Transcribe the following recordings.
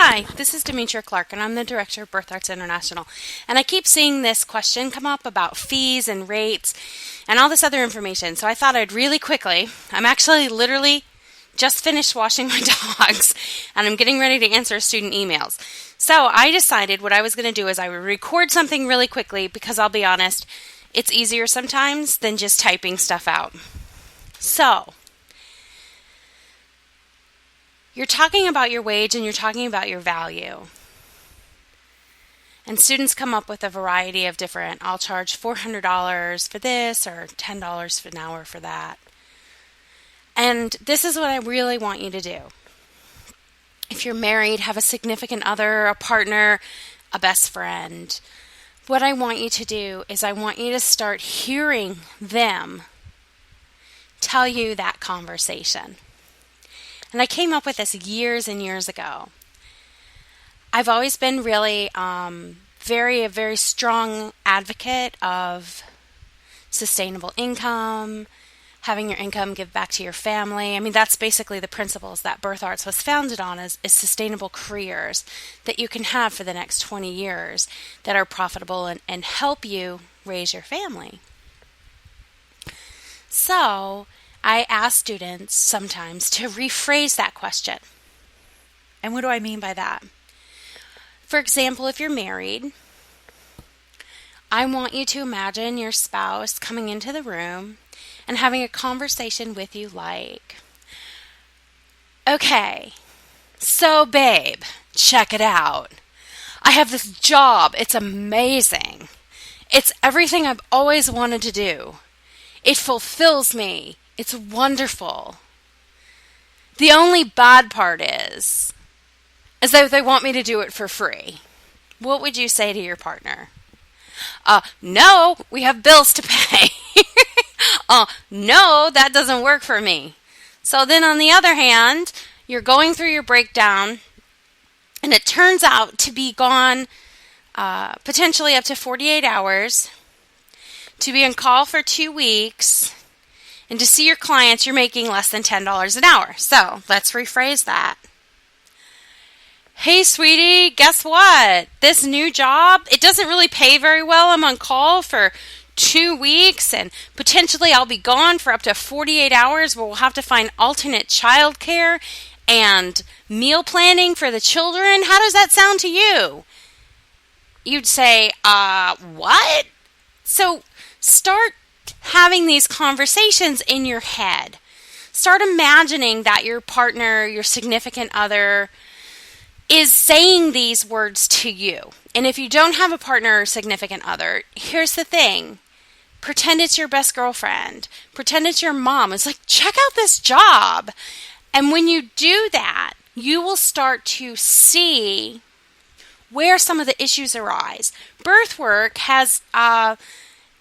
Hi, this is Demetria Clark, and I'm the director of Birth Arts International. And I keep seeing this question come up about fees and rates and all this other information. So I thought I'd really quickly, I'm actually literally just finished washing my dogs, and I'm getting ready to answer student emails. So I decided what I was going to do is I would record something really quickly because I'll be honest, it's easier sometimes than just typing stuff out. So, you're talking about your wage and you're talking about your value. And students come up with a variety of different, I'll charge $400 for this or $10 for an hour for that. And this is what I really want you to do. If you're married, have a significant other, a partner, a best friend, what I want you to do is I want you to start hearing them tell you that conversation. And I came up with this years and years ago. I've always been really a very strong advocate of sustainable income, having your income give back to your family. I mean, that's basically the principles that Birth Arts was founded on is sustainable careers that you can have for the next 20 years that are profitable and help you raise your family. So, I ask students sometimes to rephrase that question. And what do I mean by that? For example, if you're married, I want you to imagine your spouse coming into the room and having a conversation with you like, okay, so babe, check it out. I have this job. It's amazing. It's everything I've always wanted to do. It fulfills me. It's wonderful. The only bad part is that they want me to do it for free. What would you say to your partner? No, we have bills to pay. No, that doesn't work for me. So then on the other hand, you're going through your breakdown and it turns out to be gone potentially up to 48 hours, to be on call for 2 weeks, and to see your clients, you're making less than $10 an hour. So let's rephrase that. Hey, sweetie, guess what? This new job, it doesn't really pay very well. I'm on call for 2 weeks, and potentially I'll be gone for up to 48 hours where we'll have to find alternate childcare and meal planning for the children. How does that sound to you? You'd say, what? So start having these conversations in your head. Start imagining that your partner, your significant other, is saying these words to you. And if you don't have a partner or significant other, here's the thing. Pretend it's your best girlfriend. Pretend it's your mom. It's like, check out this job. And when you do that, you will start to see where some of the issues arise. Birth work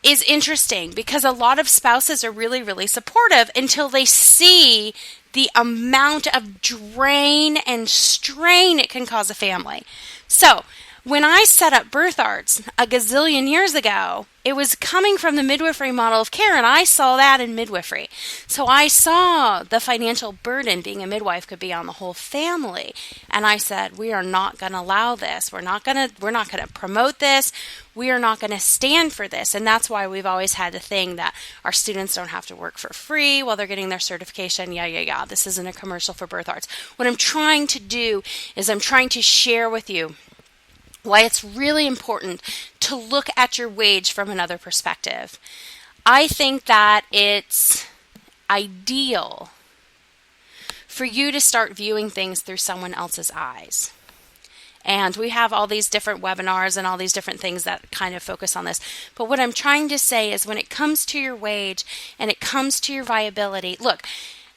is interesting because a lot of spouses are really supportive until they see the amount of drain and strain it can cause a family. So, when I set up Birth Arts a gazillion years ago, it was coming from the midwifery model of care, and I saw that in midwifery. So I saw the financial burden being a midwife could be on the whole family, and I said, we are not going to allow this. We're not going to promote this. We are not going to stand for this, and that's why we've always had the thing that our students don't have to work for free while they're getting their certification. Yeah. This isn't a commercial for Birth Arts. What I'm trying to do is I'm trying to share with you why it's really important to look at your wage from another perspective. I think that it's ideal for you to start viewing things through someone else's eyes. And we have all these different webinars and all these different things that kind of focus on this. But what I'm trying to say is when it comes to your wage and it comes to your viability, look,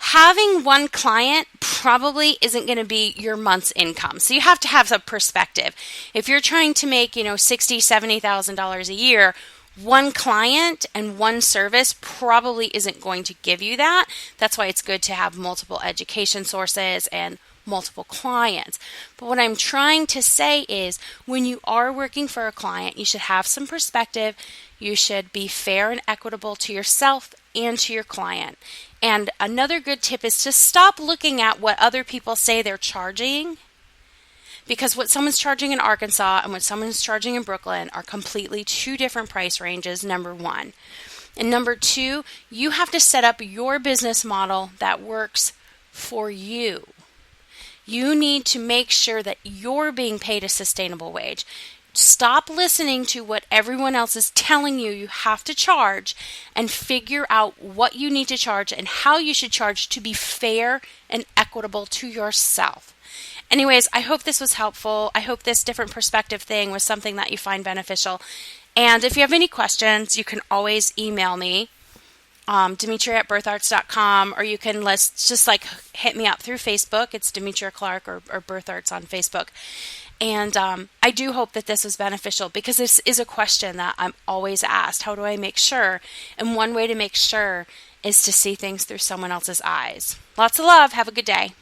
having one client probably isn't going to be your month's income. So you have to have some perspective. If you're trying to make, $60,000, $70,000 a year, one client and one service probably isn't going to give you that. That's why it's good to have multiple education sources and multiple clients. But what I'm trying to say is when you are working for a client, you should have some perspective. You should be fair and equitable to yourself and to your client. And another good tip is to stop looking at what other people say they're charging Because what someone's charging in Arkansas and what someone's charging in Brooklyn are completely two different price ranges, number one. And number two, you have to set up your business model that works for you. You need to make sure that you're being paid a sustainable wage. Stop listening to what everyone else is telling you have to charge, and figure out what you need to charge and how you should charge to be fair and equitable to yourself. Anyways, I hope this was helpful. I hope this different perspective thing was something that you find beneficial. And if you have any questions, you can always email me, Demetria@birtharts.com, or you can just hit me up through Facebook. It's Demetria Clark or Birth Arts on Facebook. And I do hope that this was beneficial, because this is a question that I'm always asked. How do I make sure? And one way to make sure is to see things through someone else's eyes. Lots of love. Have a good day.